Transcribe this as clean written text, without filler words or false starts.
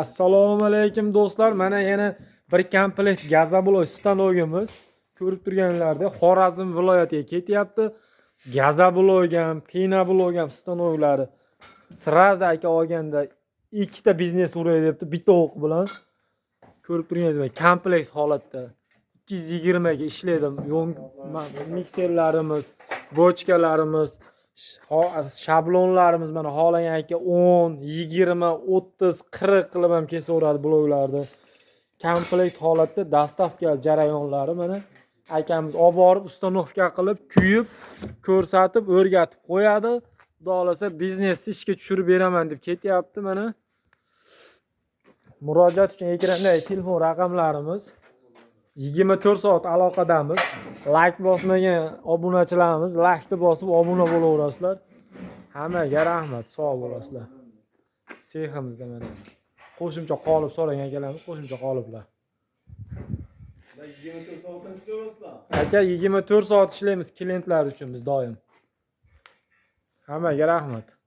Assalomu alaykum do'stlar. Mana yana bir komplekt gazobloy stanogimiz ko'rib turganlaringizda Xorazm viloyatiga ketyapti. Gazobloy ham, penobloy ham stanoglari sirazi aka olganda ikkita biznes uray debdi, bitta o'q bilan. Ko'rib turganingizdek komplekt holatda 220 ga ishlaydi. Mikserlarimiz, bochkalarimiz, shablonlarimiz mana xohlagan aka 10, 20, 30, 40 qilib ham kesaveradi bloklarni. Komplekt holatda dastavka jarayonlari mana akamiz olib borib ustanovka qilib, kuyib, ko'rsatib, o'rgatib qo'yadi. Xudo xolasa biznesni ishga tushirib beraman deb ketyapti mana. Murojaat uchun ekrandagi telefon raqamlarimiz 24 soat aloqadamiz. Like bosmagan obunachilarimiz like bosib obuna bo'laverasizlar. Hammaga rahmat, sog' bo'lasizlar. Seximizda mana qo'shimcha qolip so'ragan akalarimiz qo'shimcha qoliplar. 24 soatdan ishlayapsizlar? Aka 24 soat ishlaymiz klientlar uchun biz doim. Hammaga rahmat.